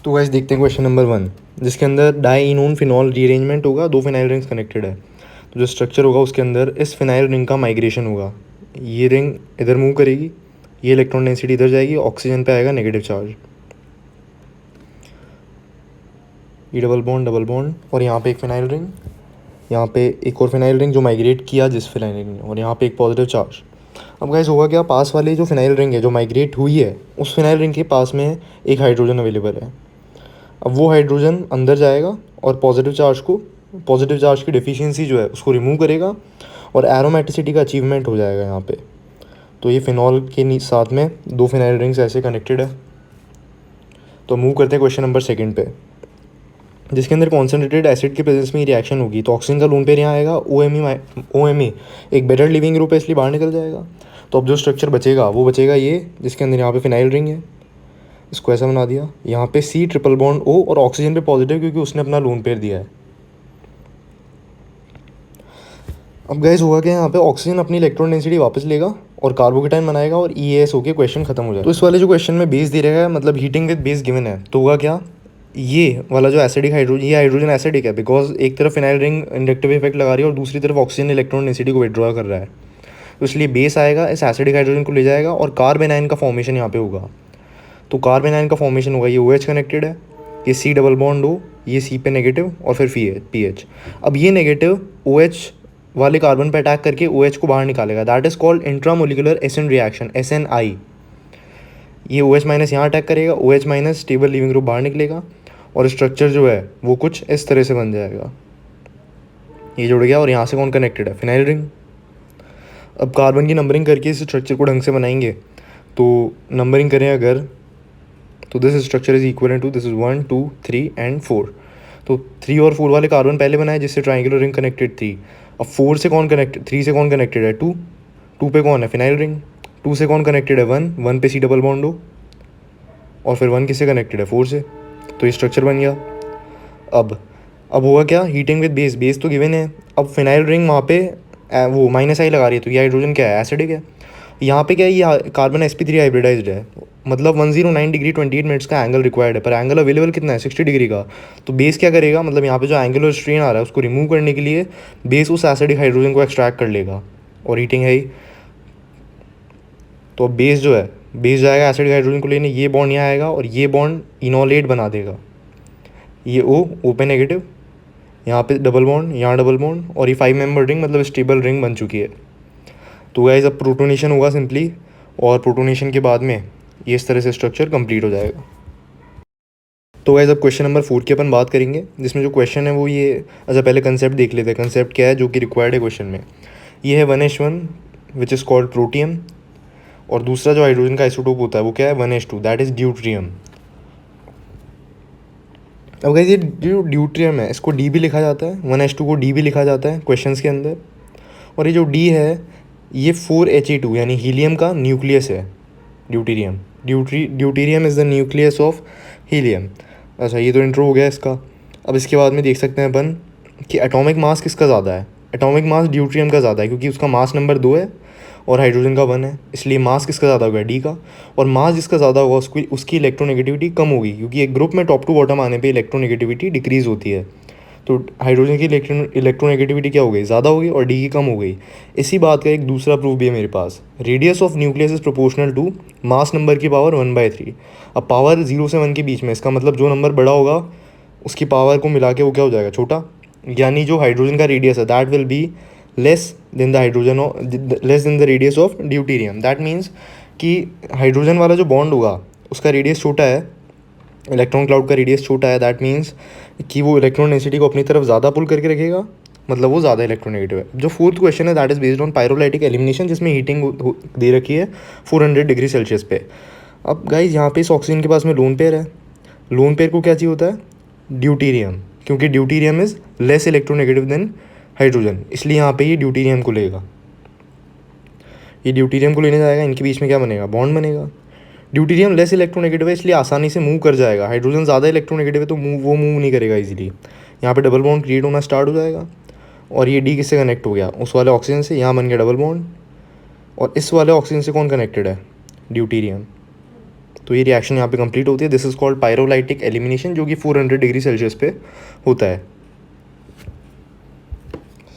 तो गाइस देखते हैं क्वेश्चन नंबर 1, जिसके अंदर डाईइनोन फिनॉल रीअरेंजमेंट होगा, 2 फिनाइल रिंग्स कनेक्टेड है। तो जो स्ट्रक्चर होगा उसके अंदर इस फिनाइल रिंग का माइग्रेशन होगा। ये रिंग इधर मूव करेगी, ये इलेक्ट्रॉन डेंसिटी इधर जाएगी, ऑक्सीजन पे आएगा नेगेटिव चार्ज, ये डबल बॉन्ड और यहाँ पे एक फिनाइल रिंग, यहाँ पे एक और फिनाइल रिंग जो माइग्रेट किया जिस फिनाइल रिंग ने, और यहाँ पे एक पॉजिटिव चार्ज। अब गाइस होगा क्या, पास वाली जो फिनाइल रिंग है जो माइग्रेट हुई है उस फिनाइल रिंग के पास में एक हाइड्रोजन अवेलेबल है। अब वो हाइड्रोजन अंदर जाएगा और पॉजिटिव चार्ज की डिफिशियंसी जो है उसको रिमूव करेगा और एरोमेटिसिटी का अचीवमेंट हो जाएगा यहाँ पे। तो ये फिनॉल के साथ में 2 फिनाइल रिंग्स ऐसे कनेक्टेड है। तो मूव करते हैं क्वेश्चन नंबर 2 पे, जिसके अंदर कॉन्सेंट्रेटेड एसिड के प्रेजेंस में रिएक्शन होगी। तो ऑक्सीजन का लोन पेयर यहाँ आएगा, ओ एम ई एक बेटर लिविंग ग्रुप है इसलिए बाहर निकल जाएगा। तो अब जो स्ट्रक्चर बचेगा वो बचेगा ये, जिसके अंदर यहाँ पे फिनाइल रिंग है, इसको ऐसा बना दिया, यहाँ पे C ट्रिपल बॉन्ड O और ऑक्सीजन पे पॉजिटिव क्योंकि उसने अपना लोन पेयर दिया है। अब गाइस हुआ क्या, यहाँ पे ऑक्सीजन अपनी इलेक्ट्रॉन डेंसिटी वापस लेगा और कार्बोकेटाइन बनाएगा और EAS होके क्वेश्चन खत्म हो जाएगा। तो इस वाले जो क्वेश्चन में बेस दे रहा है, मतलब हीटिंग विद बेस गिवन है, तो होगा क्या, ये वाला जो एसिडिक हाइड्रोजन, ये हाइड्रोजन एसिडिक है बिकॉज एक तरफ फिनाइल रिंग इंडक्टिव इफेक्ट लगा रही है और दूसरी तरफ ऑक्सीजन इलेक्ट्रॉन डेंसिटी को विड्रॉ कर रहा है। तो इसलिए बेस आएगा, इस एसिडिक हाइड्रोजन को ले जाएगा और कार्बन आयन का फॉर्मेशन यहाँ पे होगा। तो कार्बन आयन का फॉर्मेशन होगा, ये OH कनेक्टेड है, ये C डबल बॉन्ड O, ये C पे नेगेटिव और फिर PH। अब ये नेगेटिव OH वाले कार्बन पे अटैक करके OH को बाहर निकालेगा, that is called intramolecular SN reaction, SNI। ये OH माइनस यहाँ अटैक करेगा, OH minus stable leaving group बाहर निकलेगा और स्ट्रक्चर जो है वो कुछ इस तरह से बन जाएगा। ये जुड़ गया और यहाँ से कौन कनेक्टेड है, फिनाइल रिंग। अब कार्बन की नंबरिंग करके इस स्ट्रक्चर को ढंग से बनाएंगे। तो नंबरिंग करें अगर, तो this structure is equal to, this is 1 2 3 and 4। तो 3 और 4 वाले कार्बन पहले बनाए जिससे ट्राइंगुलर रिंग कनेक्टेड थी। अब 3 से कौन कनेक्टेड है, 2 पे कौन है, फिनाइल रिंग। 2 से कौन कनेक्टेड है, 1 पे C डबल बॉन्ड O और फिर 1 किससे कनेक्टेड है, 4 से। तो ये स्ट्रक्चर बन गया। अब होगा क्या, हीटिंग विद बेस तो गिवन है। अब फिनाइल रिंग वहाँ पे वो -I लगा रही है, तो ये हाइड्रोजन क्या है, एसिडिक है। यहाँ पे क्या है, ये कार्बन sp3 हाइब्रिडाइज्ड है, मतलब 109 डिग्री 28 मिनट्स का एंगल रिक्वायर्ड है, पर एंगल अवेलेबल कितना है, 60 डिग्री का। तो बेस क्या करेगा, मतलब यहाँ पे जो एंगुलर स्ट्रेन आ रहा है उसको रिमूव करने के लिए बेस उस एसिडिक हाइड्रोजन को एक्सट्रैक्ट कर लेगा और हीटिंग है ही। तो अब बेस जाएगा एसिडिक हाइड्रोजन को लेने, ये बॉन्ड यहाँ आएगा और ये बॉन्ड इनोलेट बना देगा, ये O पे नेगेटिव, यहाँ पे डबल बॉन्ड, यहाँ डबल बॉन्ड और ये 5 मेंबर रिंग मतलब स्टेबल रिंग बन चुकी है। तो गाइस अब प्रोटोनेशन होगा सिंपली, और प्रोटोनेशन के बाद में ये इस तरह से स्ट्रक्चर कंप्लीट हो जाएगा। तो गाइस अब क्वेश्चन नंबर 4 की अपन बात करेंगे, जिसमें जो क्वेश्चन है वो ये, अच्छा पहले कंसेप्ट देख लेते हैं, कंसेप्ट क्या है जो कि रिक्वायर्ड है क्वेश्चन में। ये है 1H1 which is called protium, और दूसरा जो हाइड्रोजन का आइसोटोप होता है वो क्या है, 1H2 दैट इज़ ड्यूट्रियम। अब गाइस ये जो ड्यूट्रियम है इसको D भी लिखा जाता है, 1H2 को D भी लिखा जाता है क्वेश्चंस के अंदर। और ये जो D है ये 4Ha2 यानी हीलियम का न्यूक्लियस है, deuterium is the nucleus of helium. अच्छा ये तो इंट्रो हो गया इसका। अब इसके बाद में देख सकते हैं अपन कि एटॉमिक मास किसका ज़्यादा है, एटॉमिक मास ड्यूट्रियम का ज़्यादा है क्योंकि उसका मास नंबर 2 है और हाइड्रोजन का 1 है, इसलिए मास किसका ज़्यादा होगा, D का। और मास जिसका ज़्यादा होगा उसकी इलेक्ट्रोनेगेटिविटी कम होगी, क्योंकि एक ग्रुप में टॉप टू बॉटम आने पे इलेक्ट्रोनेगेटिविटी डिक्रीज़ होती है। तो हाइड्रोजन की इलेक्ट्रोनेगेटिविटी क्या हो गई, ज़्यादा हो गई, और D की कम हो गई। इसी बात का एक दूसरा प्रूफ भी है मेरे पास, radius of nucleus is proportional to mass number की पावर 1/3। अब पावर 0 से 1 के बीच में, इसका मतलब जो नंबर बड़ा होगा उसकी पावर को मिला के वो क्या हो जाएगा, छोटा। यानी जो हाइड्रोजन का रेडियस है that will be less than the radius of deuterium. That means कि हाइड्रोजन वाला जो बॉन्ड होगा उसका रेडियस छोटा है, इलेक्ट्रॉन क्लाउड का रेडियस छोटा है, दैट मीन्स कि वो इलेक्ट्रॉन डेंसिटी को अपनी तरफ ज़्यादा पुल करके रखेगा, मतलब वो ज़्यादा इलेक्ट्रोनेगेटिव है। जो 4th क्वेश्चन है that is based on pyrolytic elimination, जिसमें हीटिंग दे रखी है 400 डिग्री सेल्सियस पे। अब गाइज यहाँ पे इस ऑक्सीजन के पास में लोन पेयर है, लोन पेयर को क्या चाहिए होता है, ड्यूटीरियम, क्योंकि deuterium is less electronegative than hydrogen, इसलिए यहाँ पे ये ड्यूटीरियम को लेगा, ये ड्यूटीरियम को लेने जाएगा, इनके बीच में क्या बनेगा, बॉन्ड बनेगा। ड्यूटीरियम लेस इलेक्ट्रोनेगेटिव है इसलिए आसानी से मूव कर जाएगा, हाइड्रोजन ज़्यादा इलेक्ट्रोनेगेटिव है तो मूव नहीं करेगा इजीली। यहाँ पे डबल बॉन्ड क्रिएट होना स्टार्ट हो जाएगा, और ये D किससे कनेक्ट हो गया, उस वाले ऑक्सीजन से, यहाँ बन गया डबल बॉन्ड, और इस वाले ऑक्सीजन से कौन कनेक्टेड है, ड्यूटीरियम। तो तो ये रिएक्शन यहाँ पे कंप्लीट होती है। This is called pyrolytic elimination, जो कि 400 डिग्री सेल्सियस पे होता है।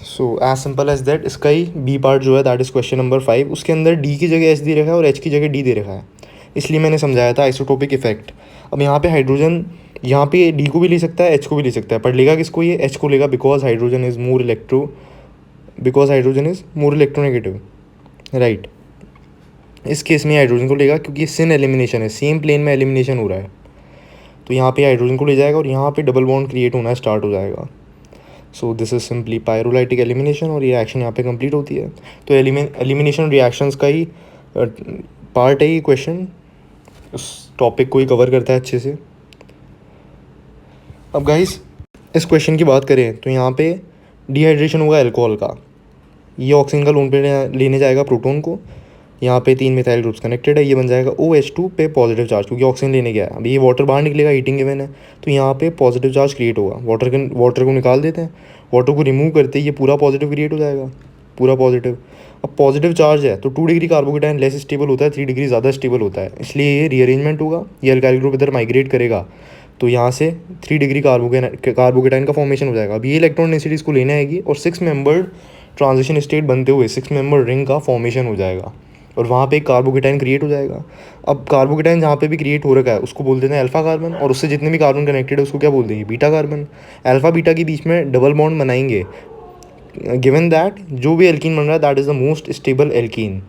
So as simple as that. इसका ही बी पार्ट जो है दैट इज क्वेश्चन नंबर 5। उसके अंदर डी की जगह एच दे रखा है और एच की जगह डी दे रखा है, इसलिए मैंने समझाया था आइसोटोपिक इफेक्ट। अब यहाँ पे हाइड्रोजन, यहाँ पे डी को भी ले सकता है, एच को भी ले सकता है, पर लेगा किसको? ये एच को लेगा, because hydrogen is more electronegative, right. इस केस में हाइड्रोजन को लेगा क्योंकि सिन एलिमिनेशन है, सेम प्लेन में एलिमिनेशन हो रहा है, तो यहाँ पे हाइड्रोजन को ले जाएगा और यहाँ पे डबल बॉन्ड क्रिएट होना स्टार्ट हो जाएगा। So this is simply pyrolytic elimination, और ये एक्शन यहाँ पे कंप्लीट होती है। तो एलिमिनेशन रिएक्शंस का ही पार्ट है ये क्वेश्चन, उस टॉपिक को ही कवर करता है अच्छे से। अब गाइस इस क्वेश्चन की बात करें तो यहाँ पे डिहाइड्रेशन होगा अल्कोहल का, ये ऑक्सीजन का लोन पे लेने जाएगा प्रोटोन को, यहाँ पे 3 मिथाइल ग्रुप्स कनेक्टेड है, ये बन जाएगा OH2 पे पॉजिटिव चार्ज, क्योंकि ऑक्सीजन लेने गया है। अभी ये वाटर बाहर निकलेगा, हीटिंग गिवन है, तो यहाँ पे पॉजिटिव चार्ज क्रिएट होगा। वाटर को निकाल देते हैं, वाटर को रिमूव करते ही ये पूरा पॉजिटिव क्रिएट हो जाएगा, पूरा पॉजिटिव। अब पॉजिटिव चार्ज है तो 2 डिग्री कार्बोकेटाइन लेस स्टेबल होता है, 3 डिग्री ज़्यादा स्टेबल होता है, इसलिए ये रीअरेंजमेंट होगा, ये अल्काइल ग्रुप इधर माइग्रेट करेगा, तो यहाँ से 3 डिग्री कार्बोकेटाइन का फॉर्मेशन हो जाएगा। अब ये इलेक्ट्रॉन डेंसिटी इसको लेने आएगी और 6 मेंबर्ड ट्रांजिशन स्टेट बनते हुए 6 मेंबर रिंग का फॉर्मेशन हो जाएगा, और वहाँ पे एक कार्बोकेटाइन क्रिएट हो जाएगा। अब कार्बोकेटाइन जहाँ पे भी क्रिएट हो रखा है उसको बोल देते हैं अल्फा कार्बन, और उससे जितने भी कार्बन कनेक्टेड है उसको क्या बोल देंगे? Beta carbon. अल्फा बीटा के बीच में डबल बॉन्ड बनाएंगे, गिवन दैट जो भी एल्कीन बन रहा है that is the most stable alkene.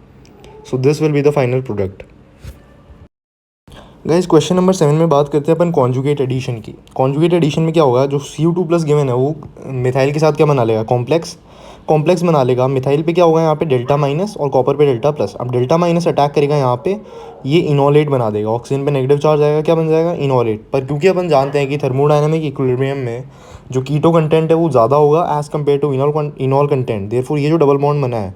So this will be the final product. Guys question number 7 में बात करते हैं अपन कॉन्जुगेट एडिशन की। कॉन्जुगेट एडिशन में क्या होगा, जो CO2+ गिवन है वो मिथाइल के साथ क्या बना लेगा? कॉम्प्लेक्स बना लेगा। मिथाइल पे क्या होगा यहाँ पे डेल्टा माइनस और कॉपर पे डेल्टा प्लस। अब डेल्टा माइनस अटैक करेगा यहाँ पे, ये इनोलेट बना देगा, ऑक्सीजन पे नेगेटिव चार्ज आएगा, क्या बन जाएगा? इनोलेट। पर क्योंकि अपन जानते हैं कि थर्मोडायनामिक इक्विलिब्रियम में जो कीटो कंटेंट है वो ज़्यादा होगा as compare to enol content, therefore ये जो डबल बॉन्ड बना है,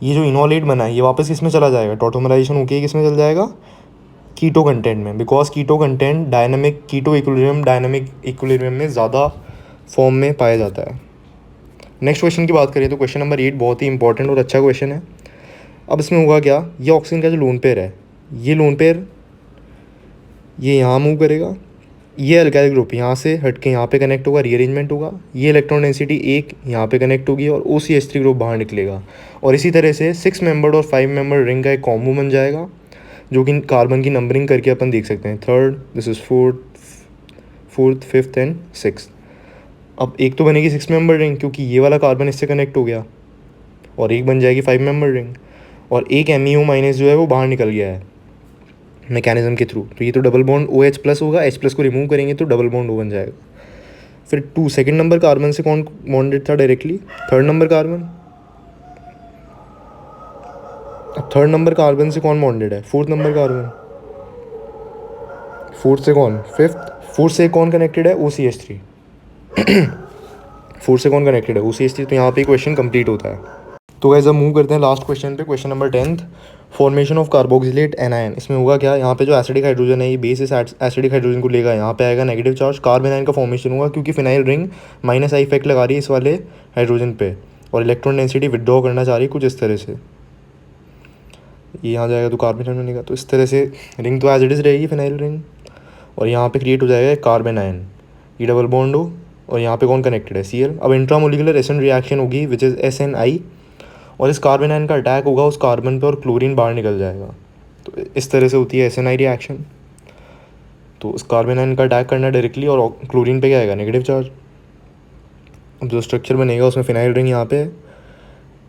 ये जो इनोलेट बना है, ये वापस किस में चला जाएगा? टॉटोमराइजेशन होकर किस में चल जाएगा? कीटो कंटेंट में, because keto content keto dynamic equilibrium में ज़्यादा फॉर्म में पाया जाता है। नेक्स्ट क्वेश्चन की बात करें तो क्वेश्चन नंबर 8 बहुत ही इंपॉर्टेंट और अच्छा क्वेश्चन है। अब इसमें होगा क्या, ये ऑक्सीजन का जो लोन पेयर है, ये लोन पेयर ये यहाँ मूव करेगा, ये अल्काइल ग्रुप यहाँ से हट के यहाँ पे कनेक्ट होगा, रीअरेंजमेंट होगा, ये इलेक्ट्रॉन डेंसिटी 1 यहाँ पे कनेक्ट होगी और OCH3 ग्रुप बाहर निकलेगा, और इसी तरह से 6 मेंबर्ड और 5 मेंबर रिंग का एक कॉम्बो बन जाएगा, जो कि कार्बन की नंबरिंग करके अपन देख सकते हैं, 3rd, this is 4th 5th and 6th। अब एक तो बनेगी 6 मेंबर रिंग क्योंकि ये वाला कार्बन इससे कनेक्ट हो गया, और एक बन जाएगी 5 मेंबर रिंग, और एक MEO- जो है वो बाहर निकल गया है मैकेनिज्म के थ्रू, तो ये तो डबल बॉन्ड OH+ होगा, H+ को रिमूव करेंगे तो डबल बॉन्ड O बन जाएगा। फिर 2 सेकेंड नंबर कार्बन से कौन बॉन्डेड था डायरेक्टली? 3rd number carbon. अब 3rd नंबर कार्बन से कौन बॉन्डेड है? 4th number carbon. 4th से कौन? 4th से कौन कनेक्टेड है? OCH3। 4th से कौन कनेक्टेड है? OCH3। तो यहाँ पे क्वेश्चन कंप्लीट होता है। तो गाइस अब मूव करते हैं लास्ट क्वेश्चन पे, question number 10th, formation of carboxylate anion. इसमें होगा क्या, यहाँ पे जो एसिडिक हाइड्रोजन है ये बेस इस एसिडिक हाइड्रोजन को लेगा, यहाँ पे आएगा नेगेटिव चार्ज, कार्बन आयन का फॉर्मेशन होगा क्योंकि फिनाइल रिंग -I इफेक्ट लगा रही है इस वाले हाइड्रोजन पे, और इलेक्ट्रॉन डेंसिटी विड्रॉ करना चाह रही है कुछ इस तरह से, ये यहाँ जाएगा तो कार्बन आयन बनेगा, तो इस तरह से रिंग तो एज इट इज़ रहेगी फिनाइल रिंग, और यहाँ पे क्रिएट हो जाएगा एक कार्बन आयन, ये डबल बॉन्ड हो, और यहाँ पे कौन कनेक्टेड है? Cl। अब इंट्रामोलिकुलर एसिड रिएक्शन होगी विच इज़ SNI, और इस कार्बन आयन का अटैक होगा उस कार्बन पे और क्लोरीन बाहर निकल जाएगा, तो इस तरह से होती है SNI रिएक्शन। तो उस कार्बन आयन का अटैक करना डायरेक्टली, और क्लोरीन पे क्या आएगा? Negative charge. अब जो स्ट्रक्चर बनेगा उसमें फिनाइल रिंग यहाँ पे,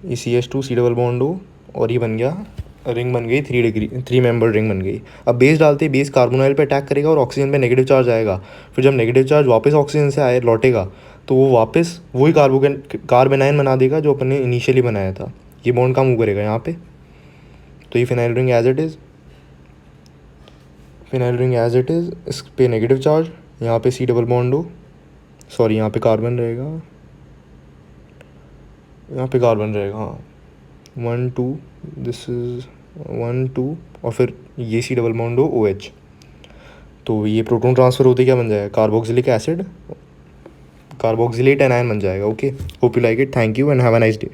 ये CH2 C डबल बॉन्ड हो, और ये बन गया रिंग, बन गई 3 मेंबर रिंग बन गई। अब बेस डालते ही बेस कार्बोनाइल पे अटैक करेगा और ऑक्सीजन पे नेगेटिव चार्ज आएगा, फिर जब नेगेटिव चार्ज वापस ऑक्सीजन से आए लौटेगा तो वो वापस वही कार्बन आयन बना देगा जो अपन ने इनिशियली बनाया था, ये बॉन्ड का मूव करेगा यहाँ पे, तो ये phenyl ring as it is, इस पे नेगेटिव चार्ज, यहाँ पे C डबल बॉन्ड हो, सॉरी यहाँ पे कार्बन रहेगा, हाँ 1 2, दिस इज़ 1 2, और फिर ये C डबल बॉन्ड हो OH, तो ये प्रोटॉन ट्रांसफ़र होते क्या बन जाएगा? कार्बोक्सिलेट एनायन बन जाएगा। Okay, hope you like it, thank you and have a nice day.